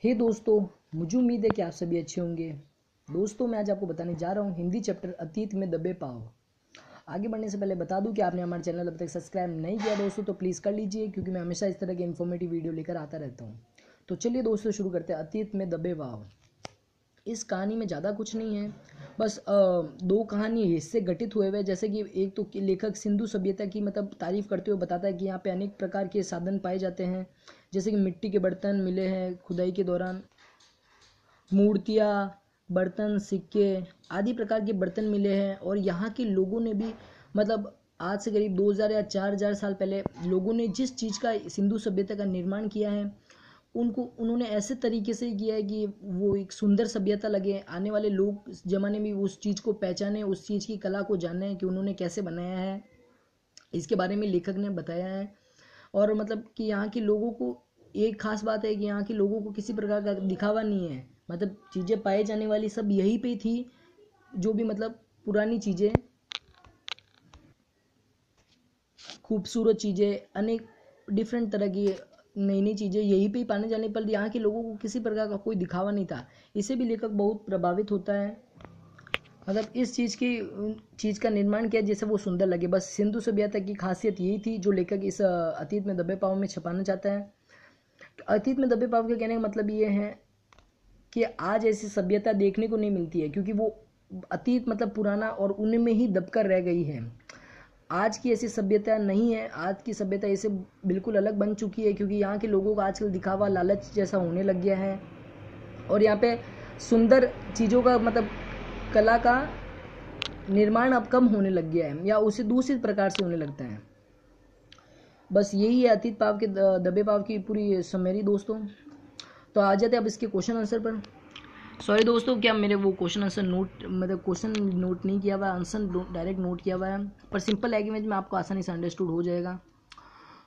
हे दोस्तों, मुझे उम्मीद है कि आप सभी अच्छे होंगे। दोस्तों, मैं आज आपको बताने जा रहा हूँ हिंदी चैप्टर अतीत में दबे पाँव। आगे बढ़ने से पहले बता दूं कि आपने हमारे चैनल अब तक सब्सक्राइब नहीं किया दोस्तों तो प्लीज़ कर लीजिए, क्योंकि मैं हमेशा इस तरह के इन्फॉर्मेटिव वीडियो लेकर आता रहता हूँ। तो चलिए दोस्तों, शुरू करते हैं अतीत में दबे पाँव। इस कहानी में ज़्यादा कुछ नहीं है, बस दो कहानी हिस्से गठित हुए हुए। जैसे कि एक तो लेखक सिंधु सभ्यता की तारीफ करते हुए बताता है कि यहाँ पे अनेक प्रकार के साधन पाए जाते हैं, जैसे कि मिट्टी के बर्तन मिले हैं खुदाई के दौरान, मूर्तियाँ, बर्तन, सिक्के आदि प्रकार के बर्तन मिले हैं। और यहाँ के लोगों ने भी आज से करीब 2000 या 4000 साल पहले लोगों ने जिस चीज़ का सिंधु सभ्यता का निर्माण किया है उन्होंने ऐसे तरीके से किया है कि वो एक सुंदर सभ्यता लगे, आने वाले लोग इस ज़माने में उस चीज़ को पहचाने, उस चीज़ की कला को जाने कि उन्होंने कैसे बनाया है। इसके बारे में लेखक ने बताया है। और कि यहाँ के लोगों को एक खास बात है कि यहाँ के लोगों को किसी प्रकार का दिखावा नहीं है। चीज़ें पाए जाने वाली सब यहीं पे थी, जो भी पुरानी चीज़ें, खूबसूरत चीज़ें, अनेक डिफरेंट तरह की नई नई चीज़ें यहीं पे ही पाने जाने पर यहाँ के लोगों को किसी प्रकार का कोई दिखावा नहीं था। इससे भी लेखक बहुत प्रभावित होता है। इस चीज़ का निर्माण किया जिससे वो सुंदर लगे। बस सिंधु सभ्यता की खासियत यही थी जो लेखक इस अतीत में दबे पाँव में छपाना चाहता है। तो अतीत में दबे पाँव के कहने का मतलब ये है कि आज ऐसी सभ्यता देखने को नहीं मिलती है, क्योंकि वो अतीत पुराना और उनमें ही दबकर रह गई है। आज की ऐसी सभ्यता नहीं है। आज की सभ्यता इससे बिल्कुल अलग बन चुकी है, क्योंकि यहाँ के लोगों का आजकल दिखावा, लालच जैसा होने लग गया है। और यहाँ पे सुंदर चीज़ों का कला का निर्माण अब कम होने लग गया है, या उसे दूसरे प्रकार से होने लगता है। बस यही है अतीत पाव के दबे पाव की पूरी समरी दोस्तों। तो आ जाते हैं अब इसके क्वेश्चन आंसर पर। सॉरी दोस्तों, क्या मेरे वो क्वेश्चन आंसर क्वेश्चन नोट नहीं किया हुआ है, आंसर डायरेक्ट नोट किया हुआ है, पर सिंपल लैंग्वेज में आपको आसानी से अंडरस्टूड हो जाएगा।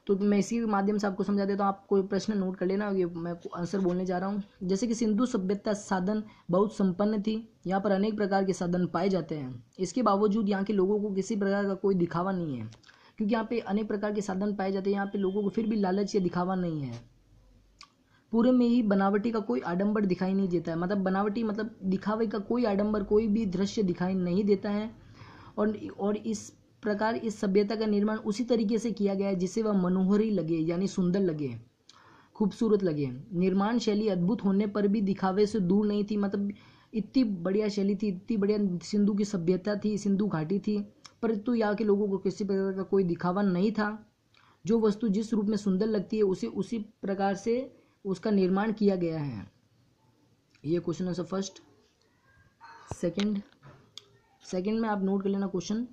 तो मैं इसी के माध्यम से आपको समझा देता हूँ। आप कोई प्रश्न नोट कर लेना, ये मैं आंसर बोलने जा रहा हूँ। जैसे कि सिंधु सभ्यता साधन बहुत संपन्न थी। यहाँ पर अनेक प्रकार के साधन पाए जाते हैं। इसके बावजूद यहाँ के लोगों को किसी प्रकार का कोई दिखावा नहीं है, क्योंकि यहाँ पे अनेक प्रकार के साधन पाए जाते हैं। यहाँ पे लोगों को फिर भी लालच या दिखावा नहीं है। पूरे में ही बनावटी का कोई आडंबर दिखाई नहीं देता है। बनावटी दिखावे का कोई आडंबर, कोई भी दृश्य दिखाई नहीं देता है। और इस प्रकार इस सभ्यता का निर्माण उसी तरीके से किया गया है जिससे वह मनोहरी लगे, यानी सुंदर लगे, खूबसूरत लगे। निर्माण शैली अद्भुत होने पर भी दिखावे से दूर नहीं थी। इतनी बढ़िया शैली थी, इतनी बढ़िया सिंधु की सभ्यता थी, सिंधु घाटी थी, परंतु यहाँ के लोगों को किसी प्रकार का कोई दिखावा नहीं था। जो वस्तु जिस रूप में सुंदर लगती है उसे उसी प्रकार से उसका निर्माण किया गया है। ये क्वेश्चन आंसर फर्स्ट। सेकंड में आप नोट कर लेना क्वेश्चन।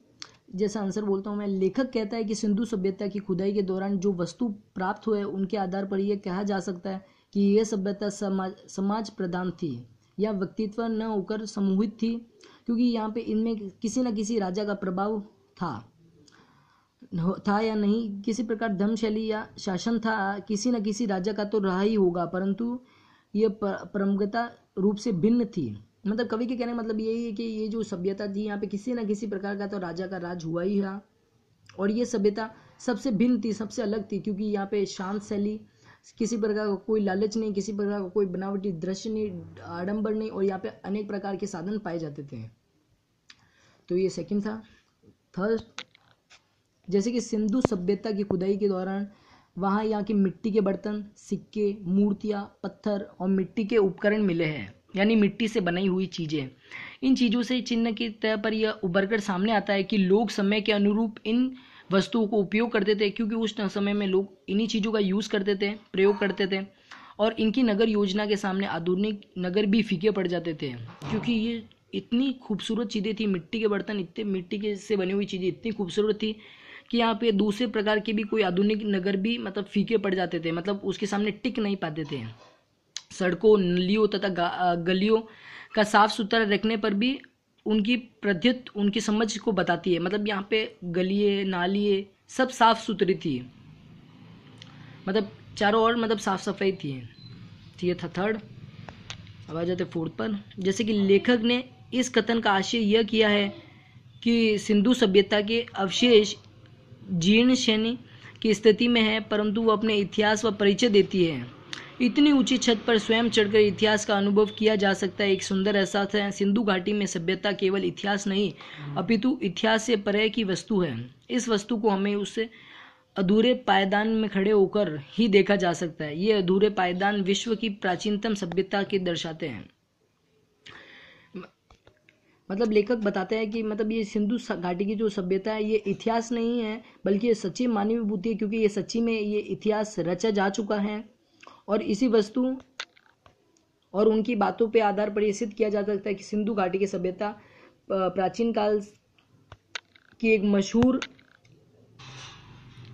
जैसा आंसर बोलता हूँ मैं। लेखक कहता है कि सिंधु सभ्यता की खुदाई के दौरान जो वस्तु प्राप्त हुए उनके आधार पर यह कहा जा सकता है कि यह सभ्यता समाज प्रधान थी या व्यक्तित्व न होकर समूहित थी, क्योंकि यहाँ पे इनमें किसी न किसी राजा का प्रभाव था या नहीं, किसी प्रकार धर्मशैली या शासन था, किसी न किसी राजा का तो रहा ही होगा, परंतु ये परंपरागत रूप से भिन्न थी। कवि के कहने का यही है कि ये जो सभ्यता थी यहाँ पे किसी न किसी प्रकार का तो राजा का राज हुआ ही रहा, और ये सभ्यता सबसे भिन्न थी, सबसे अलग थी, क्योंकि यहाँ पे शांत शैली, किसी प्रकार का कोई लालच नहीं, किसी प्रकार का कोई बनावटी दृश्य नहीं, आडंबर नहीं, और यहाँ पे अनेक प्रकार के साधन पाए जाते थे। तो ये सेकंड था। थर्ड, जैसे कि सिंधु सभ्यता की खुदाई के दौरान वहाँ यहाँ की मिट्टी के बर्तन, सिक्के, मूर्तियाँ, पत्थर और मिट्टी के उपकरण मिले हैं, यानी मिट्टी से बनाई हुई चीज़ें। इन चीज़ों से चिन्ह की तय पर यह उभर कर सामने आता है कि लोग समय के अनुरूप इन वस्तुओं को उपयोग करते थे, क्योंकि उस समय में लोग इन्हीं चीज़ों का यूज़ करते थे, प्रयोग करते थे, और इनकी नगर योजना के सामने आधुनिक नगर भी फीके पड़ जाते थे, क्योंकि ये इतनी खूबसूरत चीज़ें थी। मिट्टी के बर्तन, इतने मिट्टी के से बनी हुई चीज़ें इतनी खूबसूरत थी कि यहाँ पे दूसरे प्रकार के भी कोई आधुनिक नगर भी फीके पड़ जाते थे, उसके सामने टिक नहीं पाते थे। सड़कों, नलियों तथा गलियों का साफ सुथरा रखने पर भी उनकी प्रद्युत उनकी समझ को बताती है। यहाँ पे गलिए, नालिए सब साफ सुथरी थी, चारों ओर साफ सफाई थी। ये था थर्ड। अब आ जाते फोर्थ पर। जैसे कि लेखक ने इस कथन का आशय यह किया है कि सिंधु सभ्यता के अवशेष जीर्ण श्रेणी की स्थिति में है, परंतु वो अपने इतिहास व परिचय देती है। इतनी ऊंची छत पर स्वयं चढ़कर इतिहास का अनुभव किया जा सकता है, एक सुंदर एहसास है। सिंधु घाटी में सभ्यता केवल इतिहास नहीं अपितु इतिहास से परे की वस्तु है। इस वस्तु को हमें उससे अधूरे पायदान में खड़े होकर ही देखा जा सकता है। ये अधूरे पायदान विश्व की प्राचीनतम सभ्यता के दर्शाते हैं। मतलब लेखक बताते हैं कि मतलब ये सिंधु घाटी की जो सभ्यता है ये इतिहास नहीं है बल्कि ये सच्ची मानवीय विभूति है, क्योंकि ये सच्ची में ये इतिहास रचा जा चुका है और इसी वस्तु और उनकी बातों पे आधार पर यह सिद्ध किया जा सकता है कि सिंधु घाटी की सभ्यता प्राचीन काल की एक मशहूर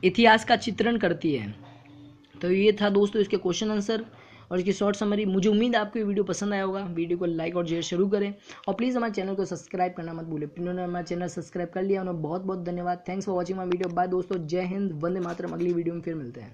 इतिहास का चित्रण करती है। तो ये था दोस्तों इसके क्वेश्चन आंसर और इसकी शॉर्ट समरी। मुझे उम्मीद है आपको ये वीडियो पसंद आया होगा। वीडियो को लाइक और शेयर शुरू करें और प्लीज़ हमारे चैनल को सब्सक्राइब करना मत भूलें। जिन्होंने हमारा चैनल सब्सक्राइब कर लिया उन्हें बहुत बहुत धन्यवाद। Thanks for watching my video. Bye दोस्तों, जय हिंद, वंदे मातरम। अगली वीडियो में फिर मिलते हैं।